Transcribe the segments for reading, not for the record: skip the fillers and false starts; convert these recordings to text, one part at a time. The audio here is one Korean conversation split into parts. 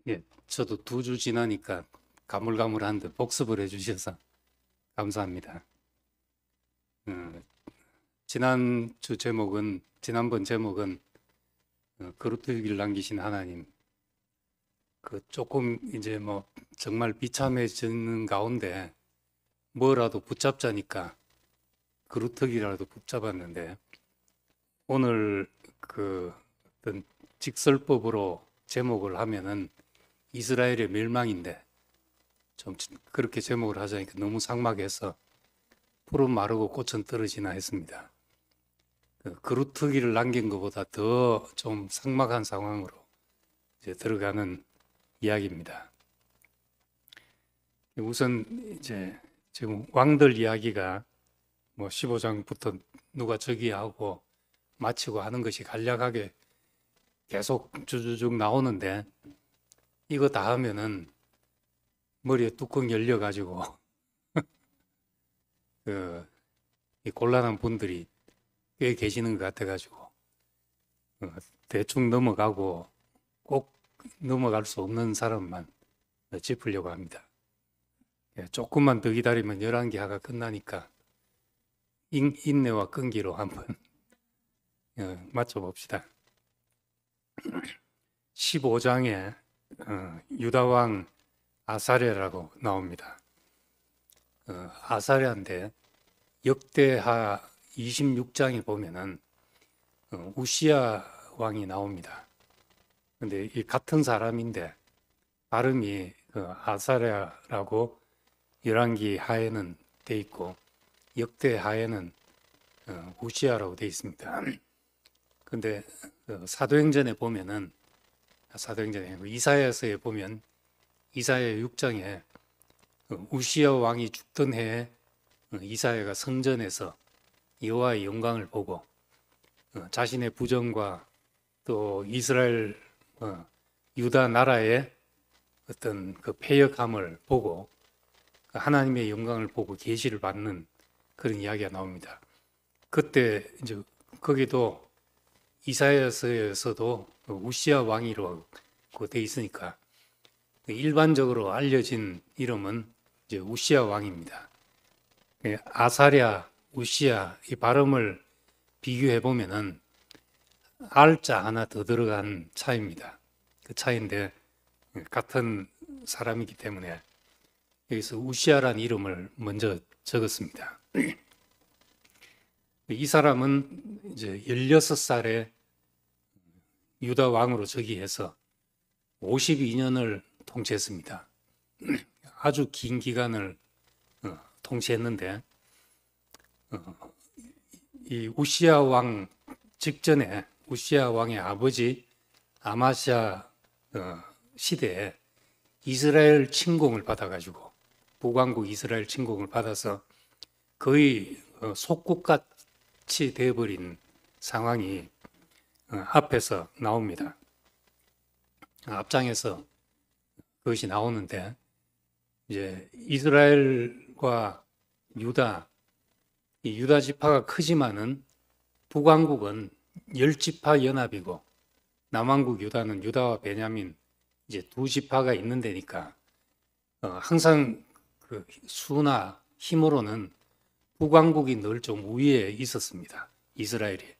예, 저도 2주 지나니까 가물가물한데 복습을 해주셔서 감사합니다. 지난번 제목은 거루트기를 남기신 하나님. 조금 이제 뭐 정말 비참해지는 가운데 뭐라도 붙잡자니까 거루트기라도 붙잡았는데, 오늘 어떤 직설법으로 제목을 하면은 이스라엘의 멸망인데, 좀 그렇게 제목을 하자니까 너무 삭막해서 푸른 마르고 꽃은 떨어지나 했습니다. 그루트기를 남긴 것보다 더 좀 삭막한 상황으로 이제 들어가는 이야기입니다. 우선 이제 지금 왕들 이야기가 뭐 15장부터 누가 저기하고 마치고 하는 것이 간략하게 계속 주주쭉 나오는데, 이거 다 하면은 머리에 뚜껑 열려가지고 이 곤란한 분들이 꽤 계시는 것 같아가지고 대충 넘어가고 꼭 넘어갈 수 없는 사람만 짚으려고 합니다. 조금만 더 기다리면 11개 끝나니까 인내와 끈기로 한번 맞춰봅시다. 15장에 유다왕 아사랴라고 나옵니다. 아사랴인데 역대하 26장에 보면은 우시야 왕이 나옵니다. 근데 이 같은 사람인데 발음이 아사랴라고 열왕기 하에는 돼 있고 역대하에는 우시야라고 돼 있습니다. 근데 사도행전에 보면은, 사도행전에 아니고 이사야서에 보면 이사야 6장에 우시야 왕이 죽던 해에 이사야가 성전에서 여호와의 영광을 보고 자신의 부정과 또 이스라엘 유다 나라의 어떤 그 패역함을 보고 하나님의 영광을 보고 계시를 받는 그런 이야기가 나옵니다. 그때 이제 거기도 이사야서에서도 우시야 왕이라고 돼 있으니까 일반적으로 알려진 이름은 이제 우시야 왕입니다. 아사랴, 우시야 이 발음을 비교해 보면은 알자 하나 더 들어간 차이입니다. 그 차이인데 같은 사람이기 때문에 여기서 우시야라는 이름을 먼저 적었습니다. 이 사람은 이제 16살에 유다 왕으로 즉위해서 52년을 통치했습니다. 아주 긴 기간을 통치했는데, 이 우시야 왕 직전에 우시야 왕의 아버지 아마시아 시대에 이스라엘 침공을 받아가지고 북왕국 이스라엘 침공을 받아서 거의 속국같이 되어버린 상황이 앞에서 나옵니다. 앞장에서 그것이 나오는데, 이제 이스라엘과 유다, 이 유다 지파가 크지만은 북왕국은 10지파 연합이고 남왕국 유다는 유다와 베냐민 이제 2지파가 있는 데니까 항상 그 수나 힘으로는 북왕국이 늘 좀 우위에 있었습니다. 이스라엘이.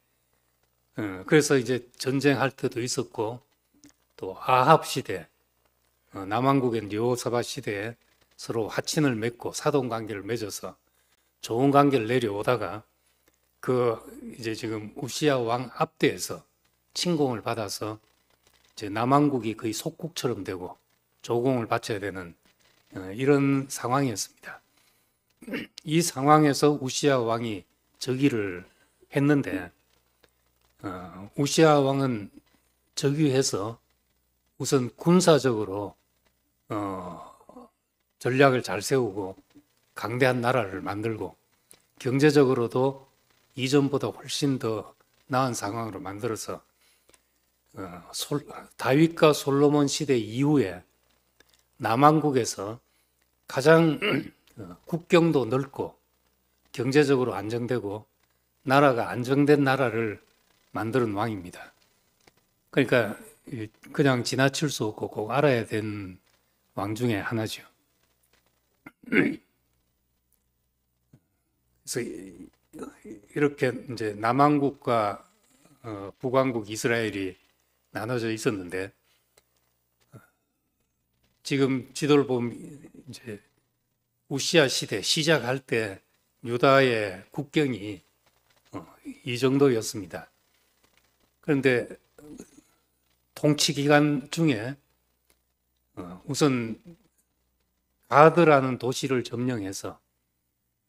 그래서 이제 전쟁할 때도 있었고, 또 아합 시대, 남왕국의 여호사밧 시대에 서로 화친을 맺고 사돈 관계를 맺어서 좋은 관계를 내려오다가 이제 지금 우시야 왕 앞대에서 침공을 받아서 이제 남왕국이 거의 속국처럼 되고 조공을 바쳐야 되는 이런 상황이었습니다. 이 상황에서 우시야 왕이 즉위를 했는데, 우시야 왕은 즉위해서 우선 군사적으로 전략을 잘 세우고 강대한 나라를 만들고 경제적으로도 이전보다 훨씬 더 나은 상황으로 만들어서 다윗과 솔로몬 시대 이후에 남왕국에서 가장 국경도 넓고 경제적으로 안정되고 나라가 안정된 나라를 만드는 왕입니다. 그러니까 그냥 지나칠 수 없고 꼭 알아야 되는 왕 중에 하나죠. 그래서 이렇게 이제 남왕국과 북왕국 이스라엘이 나눠져 있었는데, 지금 지도를 보면 이제 우시아 시대 시작할 때 유다의 국경이 이 정도였습니다. 그런데 통치 기간 중에 우선 가드라는 도시를 점령해서,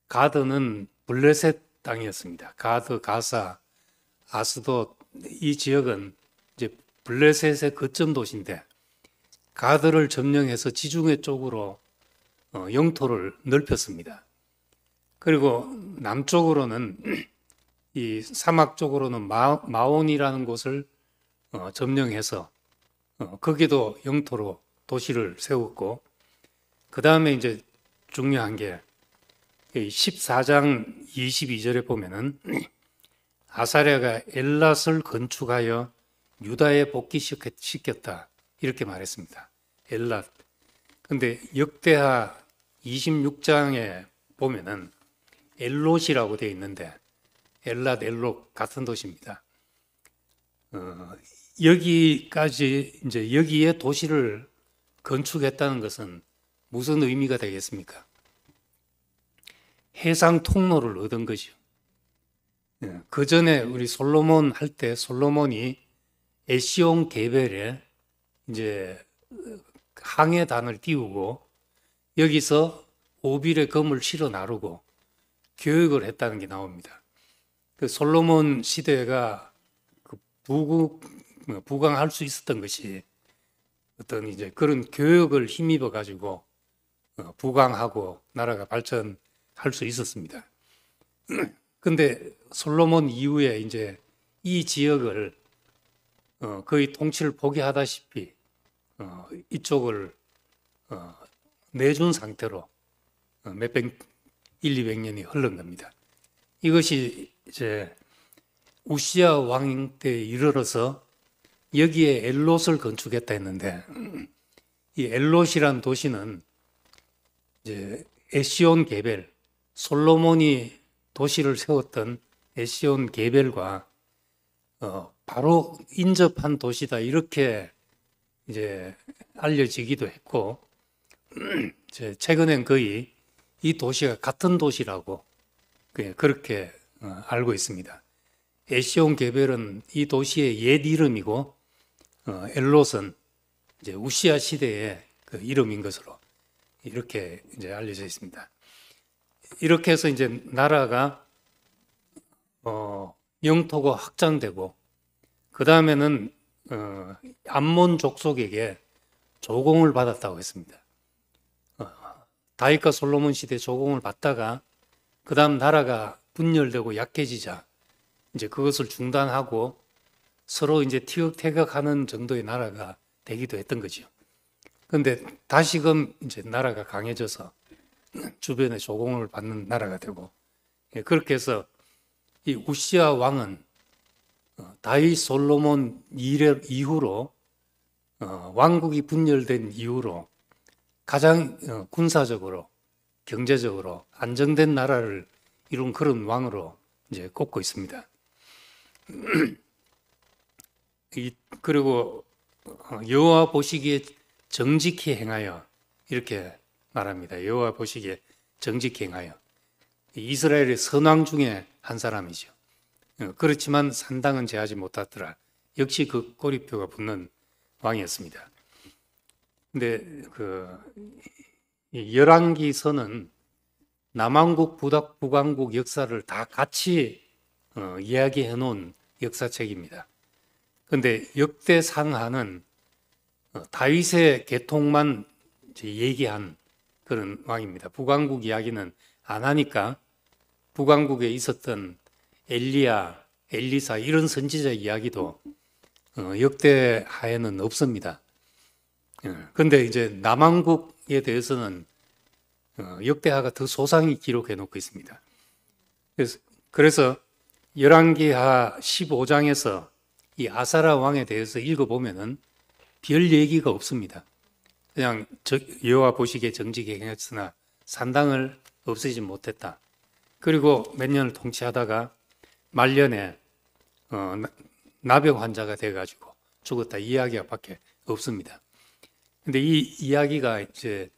가드는 블레셋 땅이었습니다. 가드, 가사, 아스돗, 이 지역은 이제 블레셋의 거점 도시인데, 가드를 점령해서 지중해 쪽으로 영토를 넓혔습니다. 그리고 남쪽으로는 이 사막 쪽으로는 마온이라는 곳을 점령해서 거기도 영토로 도시를 세웠고, 그 다음에 이제 중요한 게 14장 22절에 보면은 아사랴가 엘랏을 건축하여 유다에 복귀시켰다 이렇게 말했습니다. 엘랏. 근데 역대하 26장에 보면은 엘롯이라고 되어 있는데, 엘랏, 엘롯 같은 도시입니다. 여기까지 이제 여기에 도시를 건축했다는 것은 무슨 의미가 되겠습니까? 해상 통로를 얻은 것이요. 그 전에 우리 솔로몬 할 때 솔로몬이 에시온 게벨에 이제 항해단을 띄우고 여기서 오빌의 검을 실어 나르고 교육을 했다는 게 나옵니다. 그 솔로몬 시대가 그 부강할 수 있었던 것이 어떤 이제 그런 교육을 힘입어 가지고 부강하고 나라가 발전할 수 있었습니다. 근데 솔로몬 이후에 이제 이 지역을 거의 통치를 포기하다시피 이쪽을 내준 상태로 200년이 흘른 겁니다. 이것이 이제 우시아 왕 때에 이르러서 여기에 엘롯을 건축했다 했는데, 이 엘롯이란 도시는 이제 에시온 게벨, 솔로몬이 도시를 세웠던 에시온 게벨과 바로 인접한 도시다 이렇게 이제 알려지기도 했고, 이제 최근엔 거의 이 도시가 같은 도시라고 그렇게 알고 있습니다. 에시온 게벨은 이 도시의 옛 이름이고, 엘롯은 이제 우시아 시대의 그 이름인 것으로 이렇게 이제 알려져 있습니다. 이렇게 해서 이제 나라가 영토가 확장되고, 그 다음에는 암몬 족속에게 조공을 받았다고 했습니다. 다윗과 솔로몬 시대 조공을 받다가 그 다음 나라가 분열되고 약해지자 이제 그것을 중단하고 서로 이제 티격태격하는 정도의 나라가 되기도 했던 거죠. 그런데 다시금 이제 나라가 강해져서 주변에 조공을 받는 나라가 되고, 그렇게 해서 이 우시아 왕은 다윗 솔로몬 이후로 왕국이 분열된 이후로 가장 군사적으로 경제적으로 안정된 나라를 이룬 그런 왕으로 이제 꼽고 있습니다. 그리고 여호와 보시기에 정직히 행하여 이렇게 말합니다. 여호와 보시기에 정직히 행하여. 이스라엘의 선왕 중에 한 사람이죠. 그렇지만 산당은 제하지 못하더라. 역시 그 꼬리표가 붙는 왕이었습니다. 근데 그 열왕기서는 남왕국, 북왕국 역사를 다 같이 이야기해 놓은 역사책입니다. 그런데 역대상하는 다윗의 계통만 얘기한 그런 왕입니다. 북왕국 이야기는 안 하니까 북왕국에 있었던 엘리야, 엘리사 이런 선지자 이야기도 역대하에는 없습니다. 그런데 이제 남왕국에 대해서는 역대하가 더 소상히 기록해 놓고 있습니다. 그래서 열왕기하 15장에서 이 아사라 왕에 대해서 읽어보면은 별 얘기가 없습니다. 그냥 여호와 보시기에 정직히 행했으나 산당을 없애지 못했다. 그리고 몇 년을 통치하다가 말년에 나병 환자가 돼가지고 죽었다. 이야기가 밖에 없습니다. 근데 이 이야기가 이제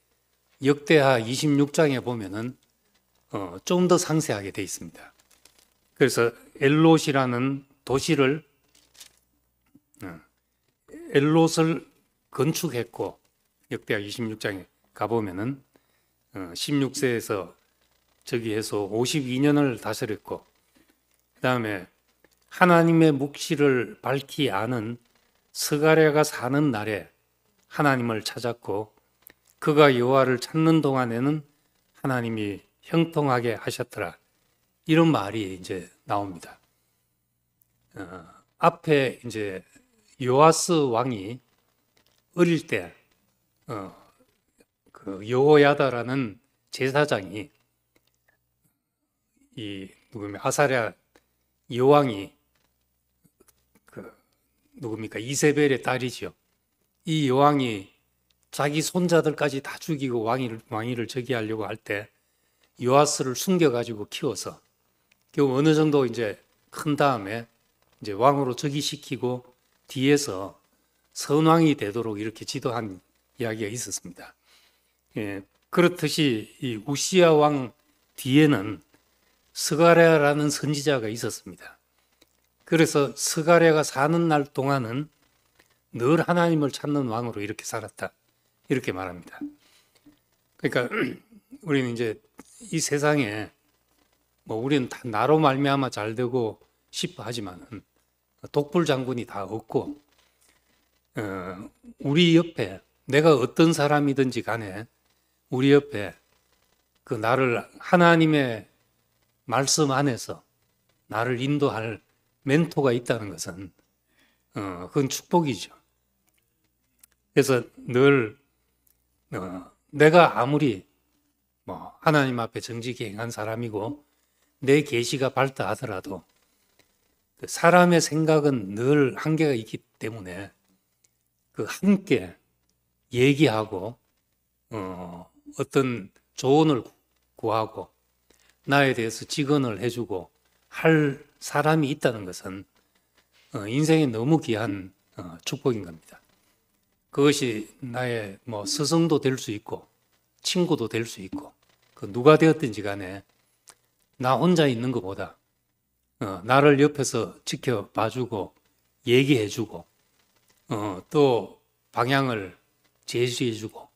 역대하 26장에 보면은 좀 더 상세하게 돼 있습니다. 그래서 엘롯이라는 도시를 엘롯을 건축했고 역대하 26장에 가보면은 16세에서 저기 해서 52년을 다스렸고 그 다음에 하나님의 묵시를 밝히 아는 스가랴가 사는 날에 하나님을 찾았고 그가 여호와를 찾는 동안에는 하나님이 형통하게 하셨더라. 이런 말이 이제 나옵니다. 앞에 이제 요아스 왕이 어릴 때 그 여호야다라는 제사장이 이 누구면 아사랴 여왕이 그 누굽니까 이세벨의 딸이죠. 이 여왕이 자기 손자들까지 다 죽이고 왕위를 저기하려고 할 때 요아스를 숨겨가지고 키워서 결국 어느 정도 이제 큰 다음에 이제 왕으로 즉위시키고 뒤에서 선왕이 되도록 이렇게 지도한 이야기가 있었습니다. 예, 그렇듯이 이 우시야 왕 뒤에는 스가랴라는 선지자가 있었습니다. 그래서 스가랴가 사는 날 동안은 늘 하나님을 찾는 왕으로 이렇게 살았다. 이렇게 말합니다. 그러니까 우리는 이제 이 세상에 뭐 우리는 다 나로 말미암아 잘 되고 싶어 하지만은 독불 장군이 다 없고 우리 옆에 내가 어떤 사람이든지 간에 우리 옆에 그 나를 하나님의 말씀 안에서 나를 인도할 멘토가 있다는 것은 그건 축복이죠. 그래서 늘 내가 아무리 뭐 하나님 앞에 정직히 행한 사람이고 내 계시가 밝다 하더라도 사람의 생각은 늘 한계가 있기 때문에 그 함께 얘기하고 어떤 조언을 구하고 나에 대해서 직언을 해주고 할 사람이 있다는 것은 인생에 너무 귀한 축복인 겁니다. 그것이 나의 뭐 스승도 될 수 있고 친구도 될 수 있고 그 누가 되었든지 간에 나 혼자 있는 것보다 나를 옆에서 지켜봐주고 얘기해주고 또 방향을 제시해주고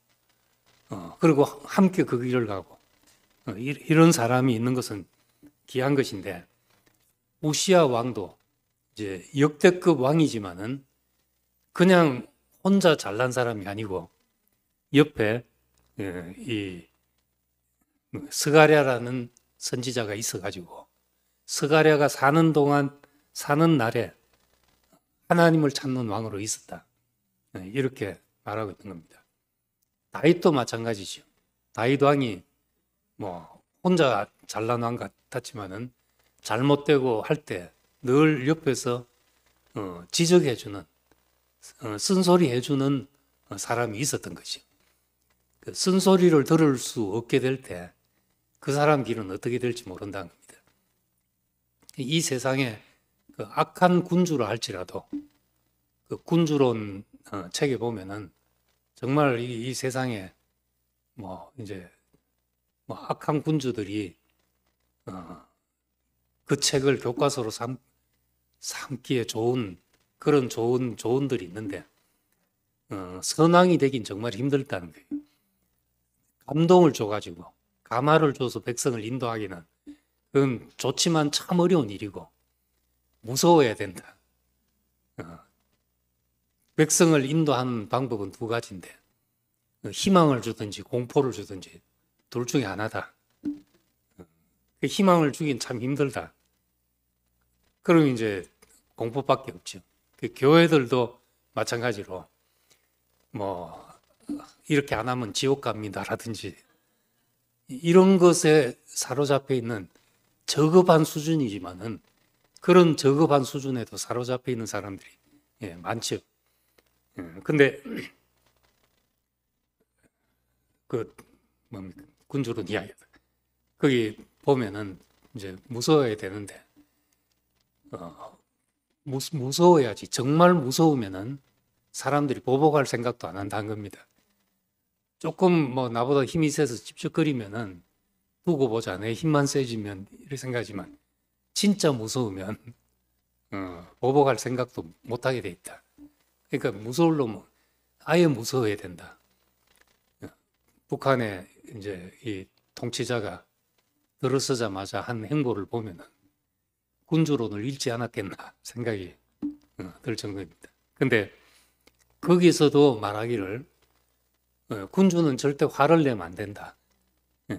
그리고 함께 그 길을 가고 이런 사람이 있는 것은 귀한 것인데 우시야 왕도 이제 역대급 왕이지만은 그냥 혼자 잘난 사람이 아니고 옆에 이 스가랴라는 선지자가 있어가지고 스가랴가 사는 동안 사는 날에 하나님을 찾는 왕으로 있었다. 이렇게 말하고 있는 겁니다. 다윗도 마찬가지죠. 다윗 왕이 뭐 혼자 잘난 왕 같았지만은 잘못되고 할 때 늘 옆에서 지적해주는 쓴소리해주는 사람이 있었던 것이죠. 그 쓴소리를 들을 수 없게 될 때 그 사람 길은 어떻게 될지 모른다는 겁니다. 이 세상에 그 악한 군주라 할지라도 그 군주론 책에 보면은 정말 이 세상에 뭐 이제 뭐 악한 군주들이 그 책을 교과서로 삼기에 좋은 그런 좋은 조언들이 있는데 선왕이 되긴 정말 힘들다는 거예요. 감동을 줘가지고 감화를 줘서 백성을 인도하기는 그건 좋지만 참 어려운 일이고 무서워야 된다. 백성을 인도하는 방법은 두 가지인데 희망을 주든지 공포를 주든지 둘 중에 하나다. 희망을 주긴 참 힘들다. 그럼 이제 공포밖에 없죠. 교회들도 마찬가지로 뭐 이렇게 안 하면 지옥 갑니다라든지 이런 것에 사로잡혀 있는 저급한 수준이지만은 그런 저급한 수준에도 사로잡혀 있는 사람들이 많죠. 근데 그 뭡니까? 군주론 이야기. 거기 보면은 이제 무서워야 되는데 무서워야지. 정말 무서우면은 사람들이 보복할 생각도 안 한다는 겁니다. 조금 뭐 나보다 힘이 세서 찝쩍거리면은 두고 보자. 내 힘만 세지면 이렇게 생각하지만 진짜 무서우면 보복할 생각도 못 하게 돼 있다. 그러니까 무서울 놈은 아예 무서워야 된다. 북한의 이제 이 통치자가 들어서자마자 한 행보를 보면은 군주론을 잃지 않았겠나 생각이 들 정도입니다. 근데 거기서도 말하기를 군주는 절대 화를 내면 안 된다.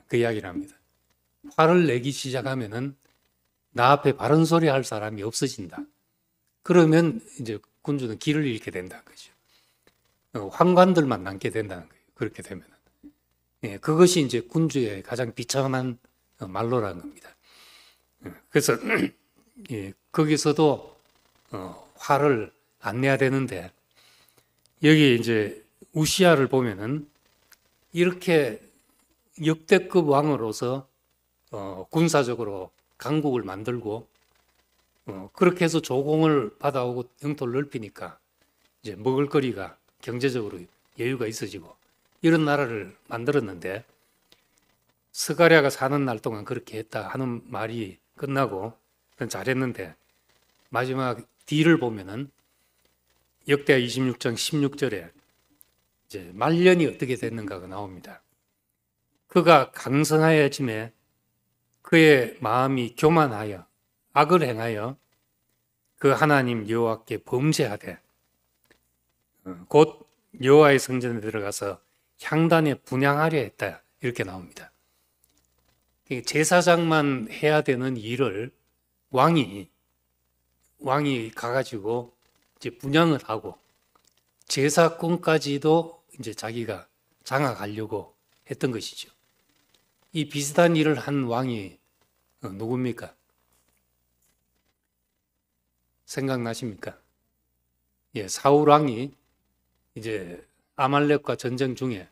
그 이야기를 합니다. 화를 내기 시작하면은 나 앞에 바른 소리 할 사람이 없어진다. 그러면 이제 군주는 길을 잃게 된다는 거죠. 황관들만 남게 된다는 거예요. 그렇게 되면은. 그것이 이제 군주의 가장 비참한 말로라는 겁니다. 그래서 거기서도 화를 안 내야 되는데 여기 이제 우시아를 보면은 이렇게 역대급 왕으로서 군사적으로 강국을 만들고 그렇게 해서 조공을 받아오고 영토를 넓히니까 이제 먹을거리가 경제적으로 여유가 있어지고 이런 나라를 만들었는데 스가랴가 사는 날 동안 그렇게 했다 하는 말이 끝나고 그건 잘했는데 마지막 뒤를 보면은 역대하 26장 16절에 이제 말년이 어떻게 됐는가가 나옵니다. 그가 강성하여짐에 그의 마음이 교만하여 악을 행하여 그 하나님 여호와께 범죄하되 곧 여호와의 성전에 들어가서 향단에 분향하려 했다. 이렇게 나옵니다. 제사장만 해야 되는 일을 왕이 가가지고 이제 분향을 하고 제사권까지도 이제 자기가 장악하려고 했던 것이죠. 이 비슷한 일을 한 왕이 누굽니까? 생각나십니까? 사울 왕이 이제 아말렉과 전쟁 중에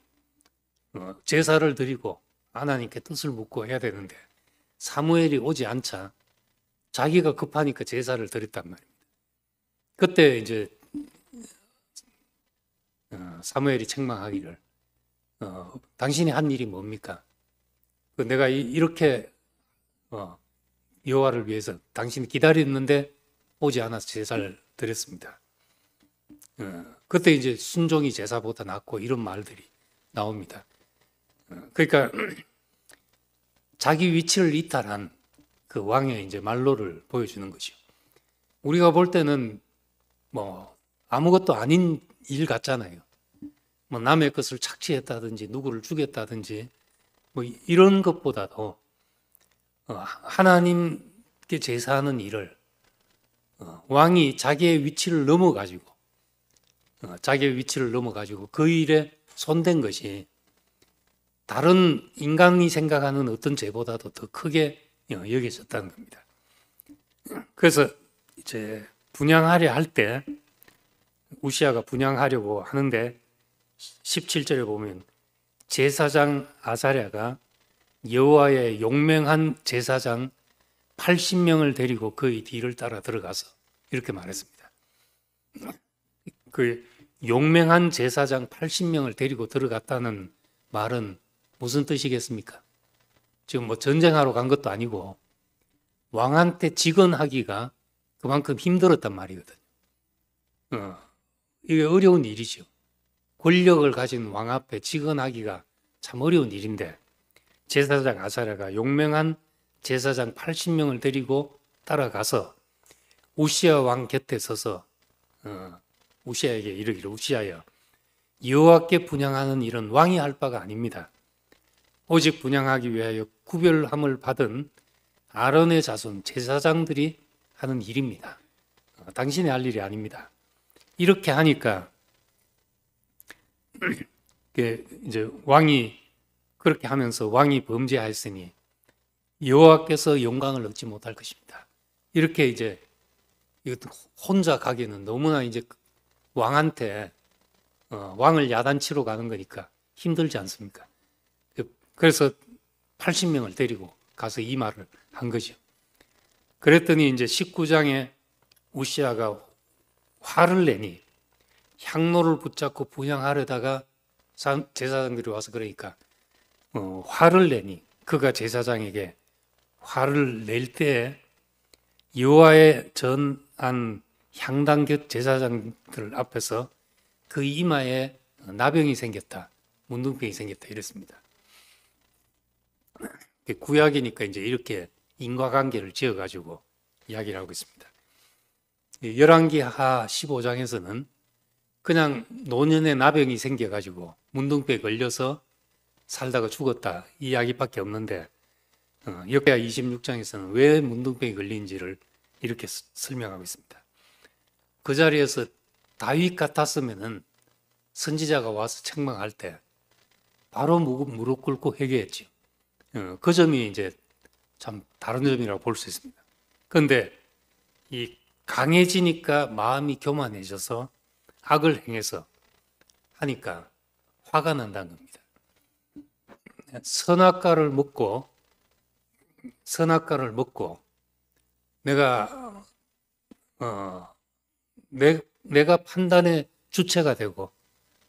제사를 드리고 하나님께 뜻을 묻고 해야 되는데 사무엘이 오지 않자 자기가 급하니까 제사를 드렸단 말입니다. 그때 이제 사무엘이 책망하기를 당신이 한 일이 뭡니까? 내가 이렇게 여호와를 위해서 당신이 기다렸는데 오지 않아서 제사를 드렸습니다. 그때 이제 순종이 제사보다 낫고 이런 말들이 나옵니다. 그러니까 자기 위치를 이탈한 그 왕의 이제 말로를 보여주는 것이요. 우리가 볼 때는 뭐 아무것도 아닌 일 같잖아요. 뭐 남의 것을 착취했다든지 누구를 죽였다든지 뭐 이런 것보다도 하나님께 제사하는 일을 왕이 자기의 위치를 넘어가지고 그 일에 손댄 것이 다른 인간이 생각하는 어떤 죄보다도 더 크게 여겨졌다는 겁니다. 그래서 이제 분향하려 할 때 우시아가 분향하려고 하는데 17절에 보면 제사장 아사랴가 여호와의 용맹한 제사장 80명을 데리고 그의 뒤를 따라 들어가서 이렇게 말했습니다. 그 용맹한 제사장 80명을 데리고 들어갔다는 말은 무슨 뜻이겠습니까? 지금 뭐 전쟁하러 간 것도 아니고 왕한테 직언하기가 그만큼 힘들었단 말이거든요. 이게 어려운 일이죠. 권력을 가진 왕 앞에 직언하기가 참 어려운 일인데 제사장 아사랴가 용맹한 제사장 80명을 데리고 따라가서 우시아 왕 곁에 서서 우시아에게 이르기를 우시아여 여호와께 분향하는 일은 왕이 할 바가 아닙니다. 오직 분향하기 위하여 구별함을 받은 아론의 자손 제사장들이 하는 일입니다. 당신이 할 일이 아닙니다. 이렇게 하니까 이제 왕이 그렇게 하면서 왕이 범죄하였으니 여호와께서 영광을 얻지 못할 것입니다. 이렇게 이제 이것도 혼자 가기는 너무나 이제 왕한테 왕을 야단치러 가는 거니까 힘들지 않습니까? 그래서 80명을 데리고 가서 이 말을 한 거죠. 그랬더니 이제 19장에 우시아가 화를 내니 향로를 붙잡고 분향하려다가 제사장들이 와서 그러니까 화를 내니 그가 제사장에게 화를 낼 때 여호와의 전한 향단 곁 제사장들 앞에서 그 이마에 나병이 생겼다, 문둥병이 생겼다 이랬습니다. 구약이니까 이제 이렇게 인과관계를 지어가지고 이야기를 하고 있습니다. 열왕기하 15장에서는 그냥 노년에 나병이 생겨가지고 문둥병에 걸려서 살다가 죽었다 이 이야기밖에 없는데 역대하 26장에서는 왜 문둥병이 걸린지를 이렇게 설명하고 있습니다. 그 자리에서 다윗 같았으면은 선지자가 와서 책망할 때 바로 무릎 꿇고 회개했죠. 그 점이 이제 참 다른 점이라고 볼 수 있습니다. 그런데 이 강해지니까 마음이 교만해져서 악을 행해서 하니까 화가 난다는 겁니다. 선악과를 먹고 내가 내가 판단의 주체가 되고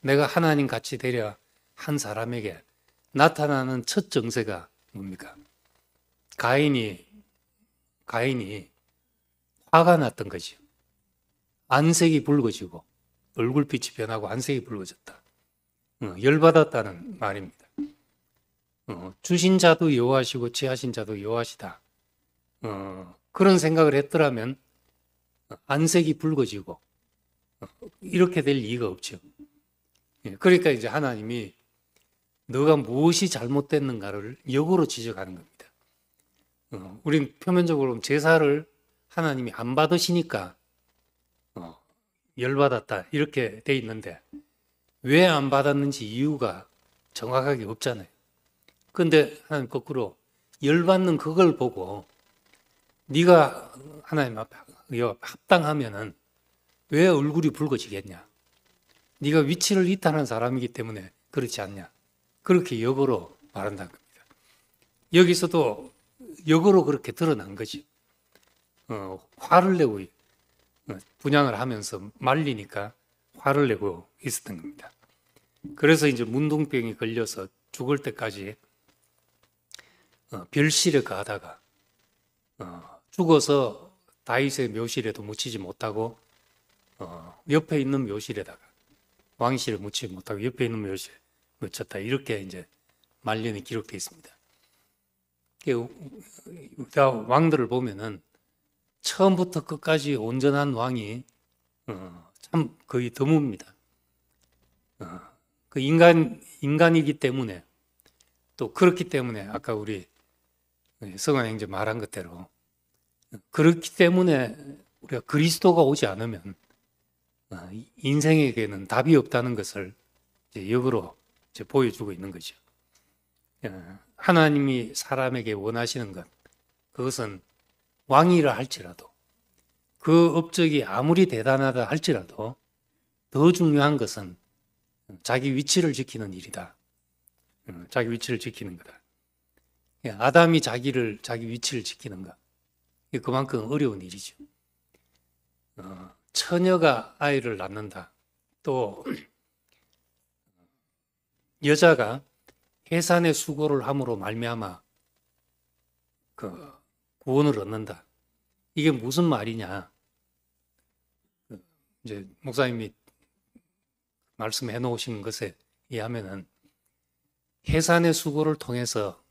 내가 하나님 같이 되려 한 사람에게 나타나는 첫 정세가 뭡니까? 가인이 화가 났던 거죠. 안색이 붉어지고 얼굴빛이 변하고 안색이 붉어졌다. 열받았다는 말입니다. 주신 자도 여호와시고 취하신 자도 여호와시다. 그런 생각을 했더라면 안색이 붉어지고 이렇게 될 리가 없죠. 그러니까 이제 하나님이 너가 무엇이 잘못됐는가를 역으로 지적하는 겁니다. 우린 표면적으로 제사를 하나님이 안 받으시니까 열받았다 이렇게 돼 있는데 왜 안 받았는지 이유가 정확하게 없잖아요. 그런데 하나님 거꾸로 열받는 그걸 보고 네가 하나님 앞에 합당하면은 왜 얼굴이 붉어지겠냐? 네가 위치를 이탈한 사람이기 때문에 그렇지 않냐? 그렇게 역으로 말한다는 겁니다. 여기서도 역으로 그렇게 드러난 거지. 화를 내고 분향을 하면서 말리니까 화를 내고 있었던 겁니다. 그래서 이제 문둥병이 걸려서 죽을 때까지 별실에 가다가 죽어서 다윗의 묘실에도 묻히지 못하고 옆에 있는 묘실에다가 왕실에 묻히지 못하고 옆에 있는 묘실에 묻혔다 이렇게 이제 말년이 기록되어 있습니다. 유다 왕들을 보면은 처음부터 끝까지 온전한 왕이 참 거의 드뭅니다. 그 인간이기 때문에 또 그렇기 때문에 아까 우리 성환 형제 말한 것대로 그렇기 때문에 우리가 그리스도가 오지 않으면 인생에게는 답이 없다는 것을 이제 역으로 이제 보여주고 있는 거죠. 하나님이 사람에게 원하시는 것, 그것은 왕이라 할지라도 그 업적이 아무리 대단하다 할지라도 더 중요한 것은 자기 위치를 지키는 일이다. 자기 위치를 지키는 거다. 아담이 자기 위치를 지키는 것, 그만큼 어려운 일이죠. 처녀가 아이를 낳는다. 또 여자가 해산의 수고를 함으로 말미암아 그 구원을 얻는다. 이게 무슨 말이냐? 이제 목사님이 말씀해 놓으신 것에 의하면은 해산의 수고를 통해서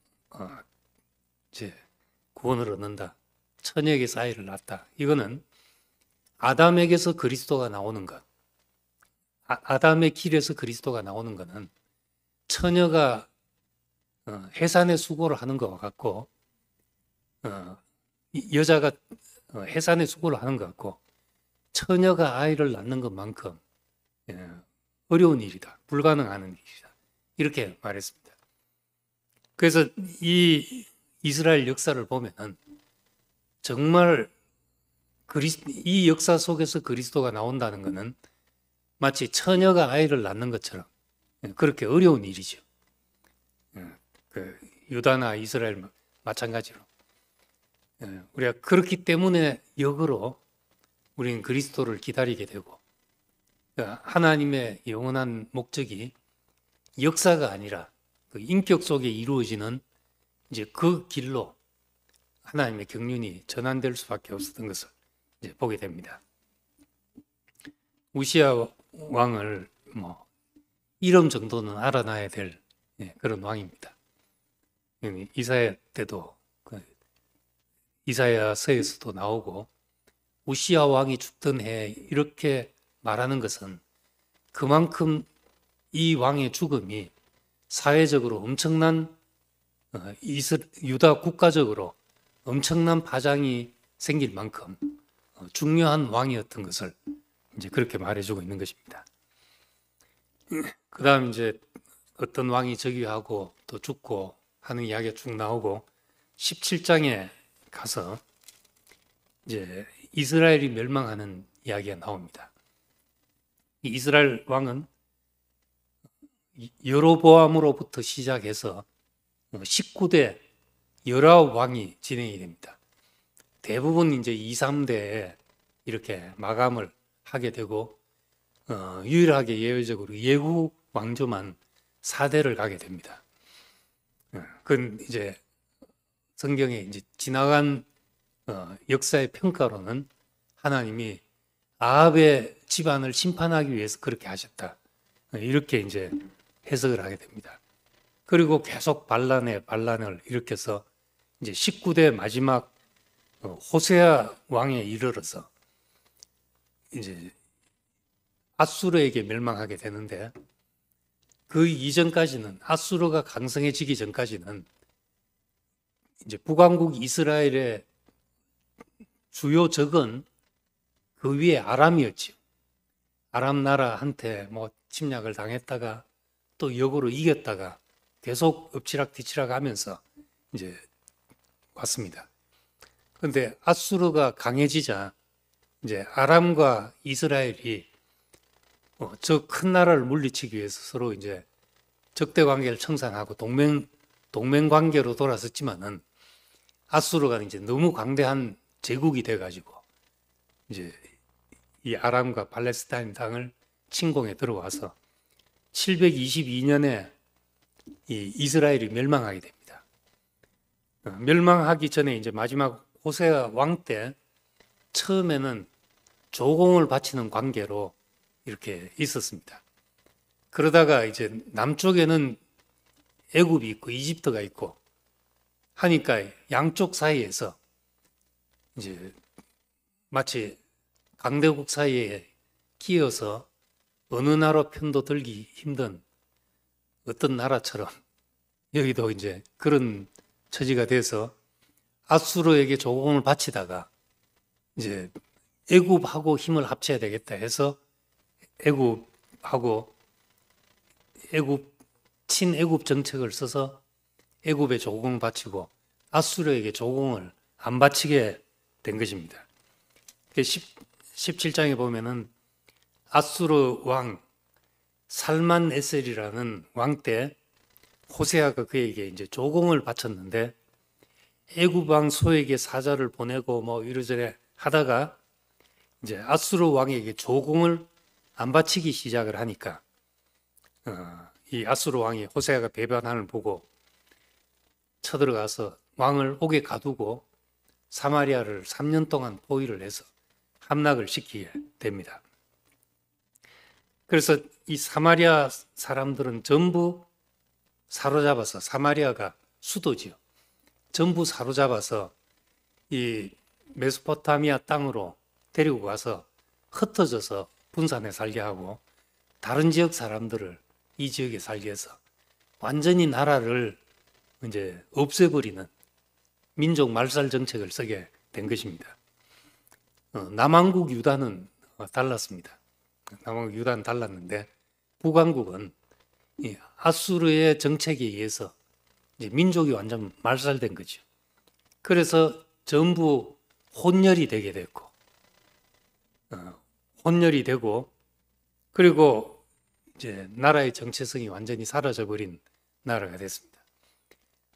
이제 구원을 얻는다. 처녀에게서 아이를 낳았다. 이거는 아담에게서 그리스도가 나오는 것, 아담의 길에서 그리스도가 나오는 것은 처녀가 해산의 수고를 하는 것과 같고 여자가 해산의 수고를 하는 것 같고 처녀가 아이를 낳는 것만큼 어려운 일이다. 불가능한 일이다. 이렇게 말했습니다. 그래서 이 이스라엘 역사를 보면은 정말 이 역사 속에서 그리스도가 나온다는 것은 마치 처녀가 아이를 낳는 것처럼 그렇게 어려운 일이죠. 그 유다나 이스라엘 마찬가지로 우리가 그렇기 때문에 역으로 우리는 그리스도를 기다리게 되고 하나님의 영원한 목적이 역사가 아니라 그 인격 속에 이루어지는 이제 그 길로 하나님의 경륜이 전환될 수밖에 없었던 것을 이제 보게 됩니다. 우시야 왕을 뭐 이름 정도는 알아놔야 될 그런 왕입니다. 이사야 때도 이사야서에서도 나오고 우시야 왕이 죽던 해 이렇게 말하는 것은 그만큼 이 왕의 죽음이 사회적으로 엄청난 유다 국가적으로 엄청난 파장이 생길 만큼 중요한 왕이었던 것을 이제 그렇게 말해주고 있는 것입니다. 그 다음 이제 어떤 왕이 즉위하고 또 죽고 하는 이야기가 쭉 나오고 17장에 가서 이제 이스라엘이 멸망하는 이야기가 나옵니다. 이스라엘 왕은 여로보암으로부터 시작해서 19대 19왕이 진행이 됩니다. 대부분 이제 2, 3대에 이렇게 마감을 하게 되고 유일하게 예외적으로 예후 왕조만 4대를 가게 됩니다. 그건 이제 성경에 이제 지나간 역사의 평가로는 하나님이 아합의 집안을 심판하기 위해서 그렇게 하셨다. 이렇게 이제 해석을 하게 됩니다. 그리고 계속 반란을 일으켜서 이제 19대 마지막 호세아 왕에 이르러서 이제 아수르에게 멸망하게 되는데 그 이전까지는 아수르가 강성해지기 전까지는 이제 북왕국 이스라엘의 주요 적은 그 위에 아람이었죠. 아람 나라한테 뭐 침략을 당했다가 또 역으로 이겼다가 계속 엎치락뒤치락 하면서 이제 왔습니다. 그런데 아수르가 강해지자 이제 아람과 이스라엘이 저 큰 나라를 물리치기 위해서 서로 이제 적대 관계를 청산하고 동맹 관계로 돌아섰지만은 아수르가 이제 너무 광대한 제국이 돼가지고 이제 이 아람과 팔레스타인 땅을 침공에 들어와서 722년에 이 이스라엘이 멸망하게 됩니다. 멸망하기 전에 이제 마지막 호세아 왕 때 처음에는 조공을 바치는 관계로 이렇게 있었습니다. 그러다가 이제 남쪽에는 애굽이 있고 이집트가 있고 하니까 양쪽 사이에서 이제 마치 강대국 사이에 끼어서 어느 나라 편도 들기 힘든 어떤 나라처럼 여기도 이제 그런 처지가 돼서 아수르에게 조공을 바치다가 이제 애굽하고 힘을 합쳐야 되겠다 해서 애굽하고 친애굽 정책을 써서 애굽에 조공을 바치고 아수르에게 조공을 안 바치게 된 것입니다. 17장에 보면은 아수르 왕 살만에셀이라는 왕 때 호세아가 그에게 이제 조공을 바쳤는데 애굽 왕 소에게 사자를 보내고 뭐 이러저래 하다가 이제 아수르 왕에게 조공을 안 바치기 시작을 하니까 이 아수르 왕이 호세아가 배반함을 보고 쳐들어가서 왕을 옥에 가두고 사마리아를 3년 동안 포위를 해서 함락을 시키게 됩니다. 그래서 이 사마리아 사람들은 전부 사로잡아서, 사마리아가 수도지요. 전부 사로잡아서 이 메소포타미아 땅으로 데리고 가서 흩어져서 분산해 살게 하고 다른 지역 사람들을 이 지역에 살게 해서 완전히 나라를 이제 없애버리는 민족 말살 정책을 쓰게 된 것입니다. 남왕국 유다는 달랐습니다. 남왕국 유다는 달랐는데 북왕국은 아수르의 정책에 의해서 이제 민족이 완전 말살된 거죠. 그래서 전부 혼혈이 되게 됐고 혼혈이 되고, 그리고 이제 나라의 정체성이 완전히 사라져 버린 나라가 됐습니다.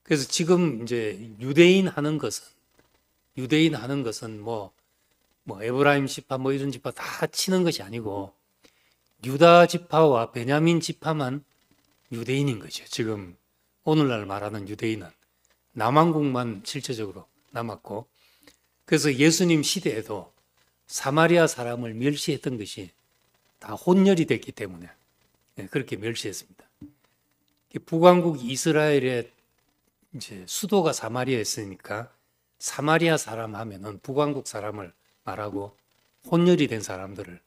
그래서 지금 이제 유대인 하는 것은 뭐 에브라임 지파 뭐 이런 지파 다 치는 것이 아니고 유다 지파와 베냐민 지파만 유대인인 거죠. 지금 오늘날 말하는 유대인은 남왕국만 실제적으로 남았고, 그래서 예수님 시대에도 사마리아 사람을 멸시했던 것이 다 혼혈이 됐기 때문에 그렇게 멸시했습니다. 북왕국 이스라엘의 이제 수도가 사마리아였으니까 사마리아 사람 하면은 북왕국 사람을 말하고 혼혈이 된 사람들을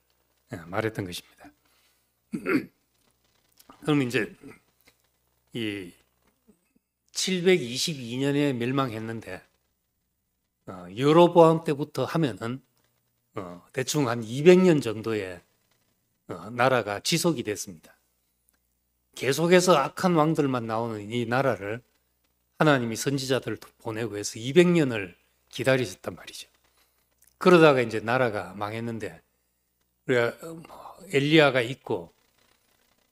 말했던 것입니다. 그럼 이제 이 722년에 멸망했는데 여로보암 때부터 하면은 대충 한 200년 정도의 나라가 지속이 됐습니다. 계속해서 악한 왕들만 나오는 이 나라를 하나님이 선지자들을 보내고 해서 200년을 기다리셨단 말이죠. 그러다가 이제 나라가 망했는데, 엘리야가 있고,